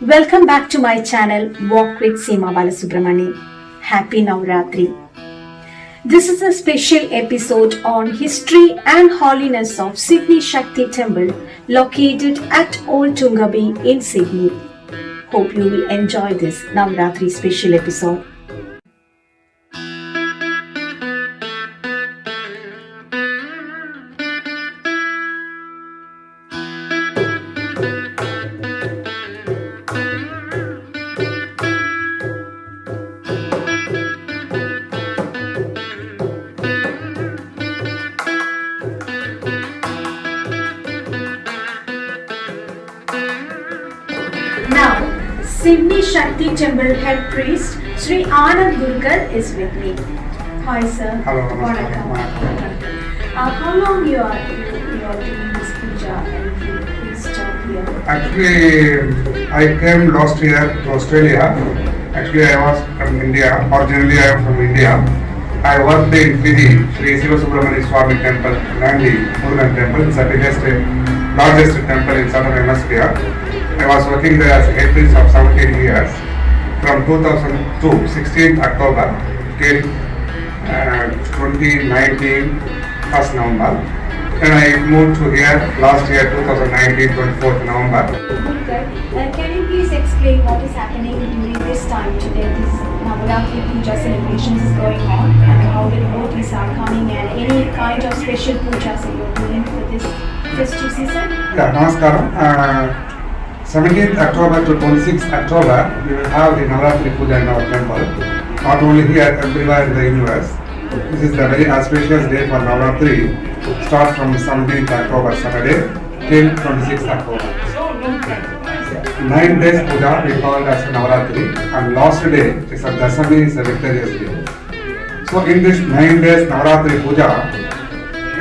Welcome back to my channel Walk with Seema Balasubramani. Happy Navratri. This is a special episode on history and holiness of Sydney Shakti Temple located at Old Tungabi in Sydney. Hope you will enjoy this Navratri special episode. Now, Sydney Shakti Temple head priest Sri Anand Gurkar is with me. Hi sir. Hello, Vanakkam. How long you are doing this puja and please stop here? Actually, I came last year to Australia. Actually, I was from India. Originally, I am from India. I worked in Fiji, Sri Siva Subramani Swami Temple, Nandi, Murugan Temple. It's the largest temple in southern hemisphere. I was working there as a head priest of 17 years from 2002, 16th October till 2019, 1st November. Then I moved to here last year, 2019, 24th November. Gurkar, can you please explain what is happening during this time today? This Navaratri puja celebrations is going on and how the devotees are coming and any kind of special pujas that you're doing for this festive season? Yeah, Namaskaram. 17th October to 26th October, we will have the Navaratri Puja in our temple. Not only here, everywhere in the universe. This is the very auspicious day for Navaratri. Start from 17th October Saturday till 26th October. 9 days Puja we call as Navaratri, and last day is a Dasami, is a victorious day. So in this 9 days Navaratri Puja,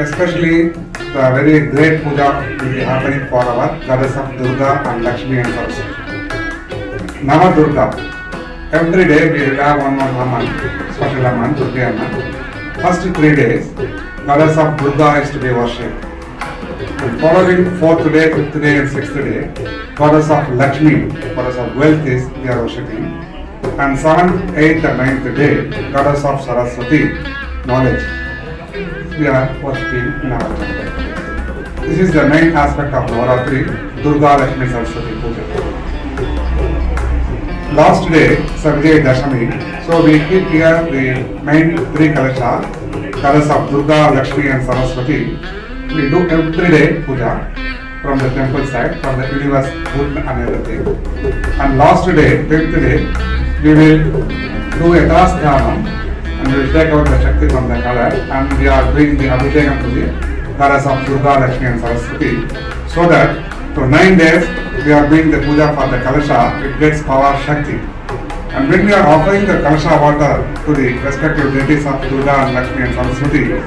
especially the very great puja will be happening for our goddess of Durga and Lakshmi and Saraswati. Nama Durga. Every day we will have one Aman, special Aman, Durga Aman. First 3 days, goddess of Durga is to be worshipped. And following 4th day, 5th day and 6th day, goddess of Lakshmi, goddess of wealth is we are worshipping. And 7th, 8th and 9th day, goddess of Saraswati, knowledge, we are worshipping in our temple. This is the main aspect of Navaratri, Durga Lakshmi Saraswati Puja. Last day, Sabjay Dashami, so we keep here the main 3 kalasha, goddess of Durga, Lakshmi and Saraswati. We do every day puja from the temple side, from the universe, food and everything. And last day, 5th day, we will do a Dasdhanam and we will take out the Shakti from the color and we are doing the Abhishekam to the goddess of Durga, Lakshmi and Saraswati, so that for 9 days we are doing the puja for the Kalasha, it gets power Shakti. And when we are offering the Kalasha water to the respective deities of Durga and Lakshmi and Saraswati,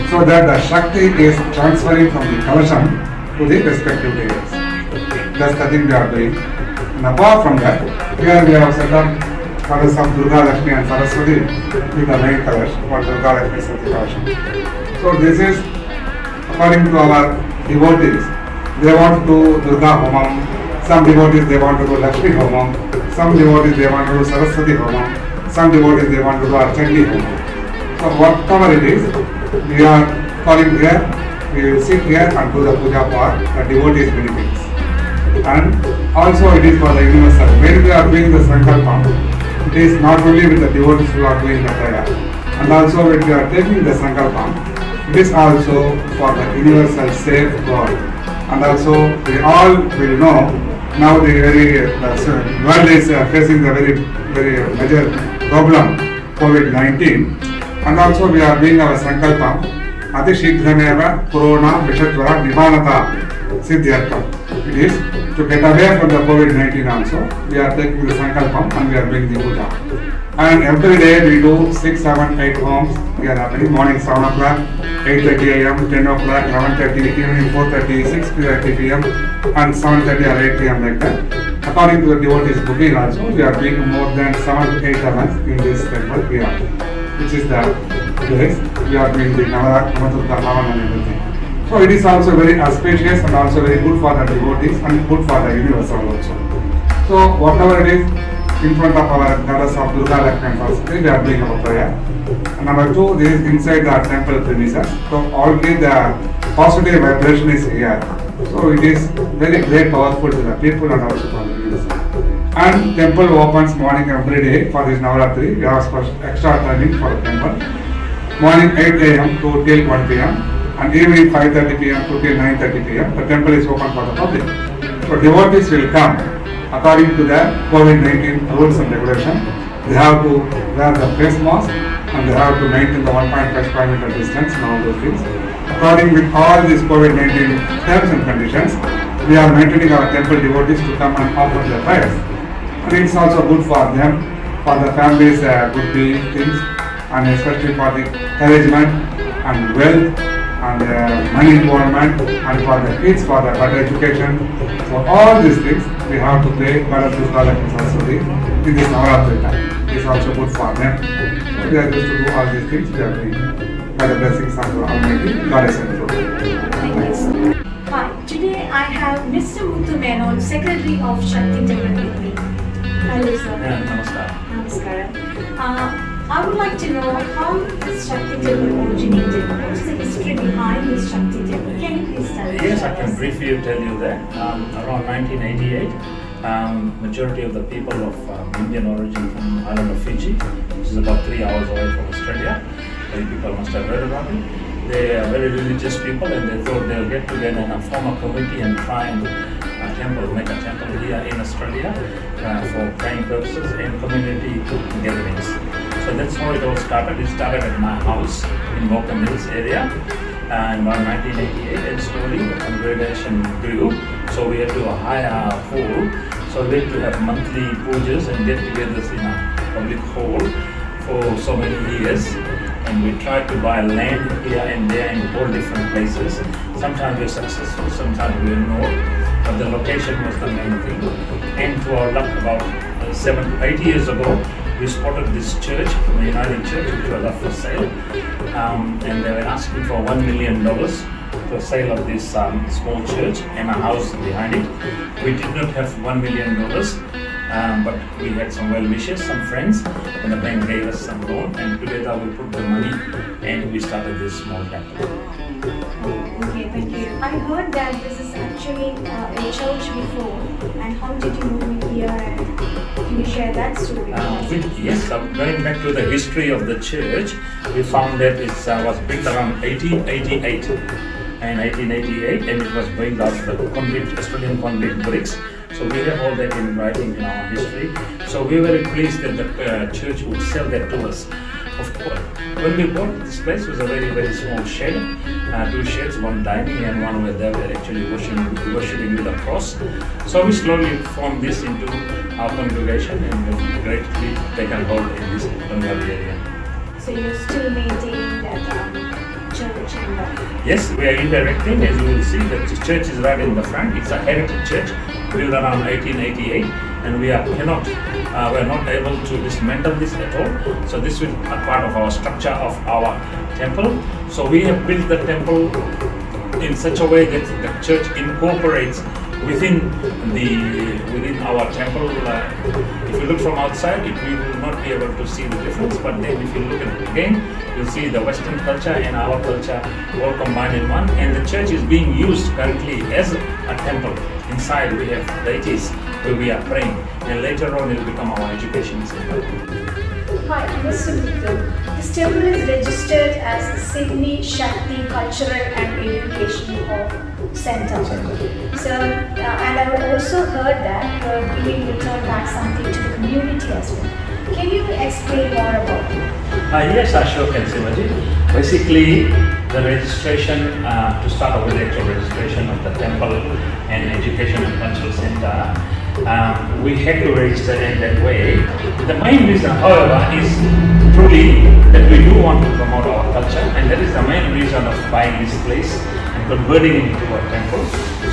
so that the Shakti is transferring from the Kalasham to the respective deities. That's the thing we are doing. And apart from that, here we have set up goddess of Durga, Lakshmi and Saraswati with the main Kalash for Durga, Lakshmi, Saraswati Kalasha. So this is according to our devotees. They want to do Durga Homam, some devotees they want to do Lakshmi Homam, some devotees they want to do Saraswati Homam, some devotees they want to do Archandi Homam. So whatever it is, we are calling here, we will sit here and do the puja for the devotees' benefits. And also it is for the universal. When we are doing the Sankalpam, it is not only with the devotees who are doing the prayer, and also when we are taking the Sankalpam, it is also for the universal safe God. And also we all will know now the world is facing the very major problem, COVID-19. And also we are doing our Sankalpam, Ati Shikrameva Corona Vishatva Nivanata Siddhyartham. It is to get away from the COVID-19 also. We are taking the Sankalpam and we are doing the puja. And every day we do 6, 7, 8 homes. We are happening morning 7 o'clock, 8:30 a.m., 10 o'clock, 11:30, evening 4:30, 6:30 p.m. and 7:30 or 8 p.m. like that. According to the devotees booking also, we are doing more than 7 to 8 events in this temple here, which is the place we are doing the Navadurga Havan and everything. So it is also very auspicious and also very good for the devotees and good for the universal also. So So whatever it is, in front of our goddess of Durga Lakshmi and Saraswati, we are doing our prayer. And number two, this is inside the temple premises. So already the positive vibration is here. So it is very great powerful to the people and also for the users. And temple opens morning every day for this Navaratri. We have extra timing for the temple. Morning 8 a.m. to till 1 p.m. and evening 5:30 p.m. to till 9:30 p.m. The temple is open for the public. So devotees will come according to the COVID-19 rules and regulations. They have to wear the face mask and they have to maintain the 1.5 meter distance and all those things. According with all these COVID-19 terms and conditions, we are maintaining our temple devotees to come and offer their prayers. And it's also good for them, for the families, good things, and especially for the encouragement and wealth and money involvement, and for the kids, for the better education. So all these things we have to pray Goddess Durga Lakshmi Saraswati in this Navaratri time. It's also good for them. So we are used to do all these things. We are doing by the blessings of the Almighty Goddess and Durga. Thank you, sir. Hi, today I have Mr. Muthu Menon, Secretary of Shakti Temple with me. Hello, sir. Namaskar. Namaskaram. I would like to know how this Shakti Temple originated. What is the history behind this Shakti Temple? Can you please tell us? Yes, I can briefly tell you that. Around 1988, majority of the people of Indian origin from island of Fiji, which is about 3 hours away from Australia, many people must have heard about it. They are very religious people and they thought they'll get together and form a committee and try and make a temple here in Australia for praying purposes and community gatherings. So that's how it all started. It started at my house in Walker Mills area and around 1988 and slowly the congregation grew. So we had to hire a hall. So we had to have monthly pujas and get-togethers in a public hall for so many years. And we tried to buy land here and there in all different places. Sometimes we were successful, sometimes we were not. But the location was the main thing. And to our luck, about 8 years ago, we spotted this church, the United Church, which was up for sale. And they were asking for $1 million for sale of this small church and a house behind it. We did not have $1 million. But we had some well-wishers, some friends, and the bank gave us some loan, and together we put the money and we started this small temple. Okay, thank you. I heard that this is actually a church before, and how did you move here, and can you share that story with us? Yes, going back to the history of the church, we found that it was built around 1888. And it was built out of the Australian convict bricks. So we have all that in writing in our history. So we were very pleased that the church would sell that to us. Of course, when we bought this place, it was a very, very small shed, 2 sheds, one dining and one where they were actually worshipping with a cross. So we slowly formed this into our congregation and we've greatly taken hold in this Punjabi area. So you're still maintaining that church and Yes, we are interacting. As you will see, the church is right in the front. It's a heritage church built around 1888, and we are not able to dismantle this at all. So this will be a part of our structure of our temple. So we have built the temple in such a way that the church incorporates within our temple. If you look from outside, we will not be able to see the difference. But then, if you look at it again, you'll see the Western culture and our culture all combined in one. And the church is being used currently as a temple. Inside, we have deities where we are praying, and later on, it will become our education center. Hi, Mr. Muthu. This temple is registered as Sydney Shakti Cultural and Educational Center. So, and I also heard that you will return back something to the community as well. Can you explain more about it? Yes, Ashok and Sivaji. Basically, the registration, to start off with the actual registration of the temple and education and cultural center, we had to register in that way. The main reason, however, is truly that we do want to promote our culture, and that is the main reason of buying this place and converting it into a temple,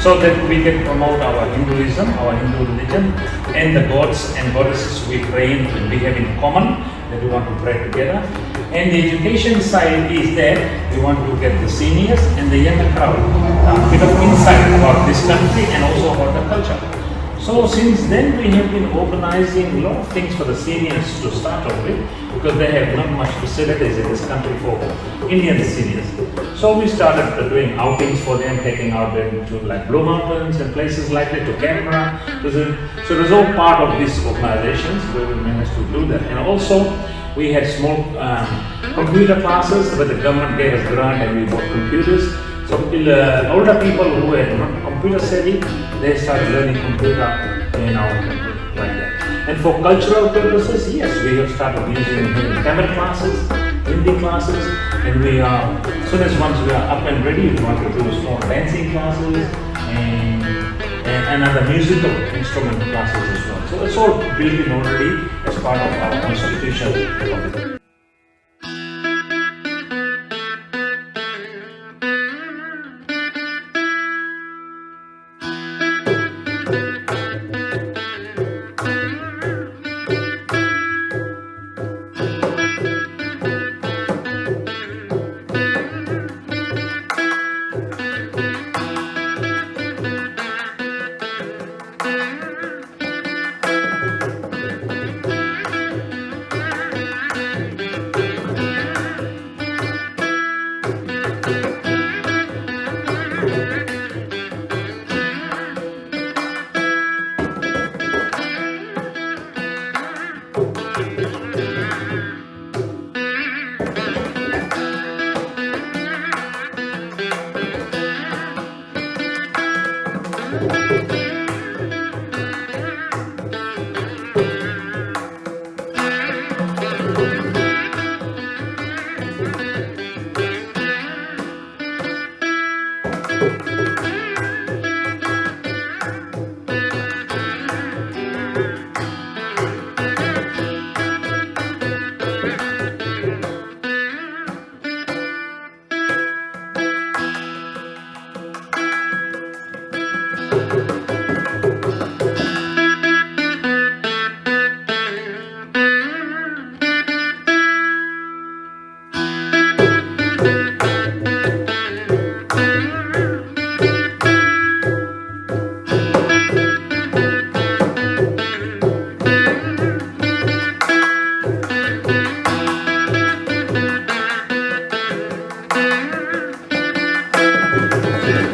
so that we can promote our Hinduism, our Hindu religion, and the gods and goddesses we pray in and we have in common, that we want to pray together. And the education side is that we want to get the seniors and the younger crowd a bit of insight about this country and also about the culture. So since then we have been organizing a lot of things for the seniors to start off with, because they have not much facilities in this country for Indian seniors. So we started doing outings for them, taking out them to like Blue Mountains and places like that, to Canberra. So it was all part of these organizations where we managed to do that. And also we had small computer classes where the government gave us grant and we bought computers. So older people who were not computer savvy, they started learning computer in our country like that. And for cultural purposes, yes, we have started using Tamil classes, Hindi classes, and we are, as soon as once we are up and ready, we want to do small dancing classes and other musical instrument classes as well. So it's all built in already as part of our constitution.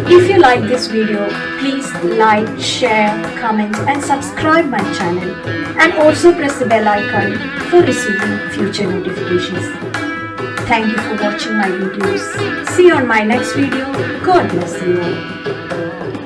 If you like this video, please like, share, comment and subscribe my channel, and also press the bell icon for receiving future notifications. Thank you for watching my videos. See you on my next video. God bless you all.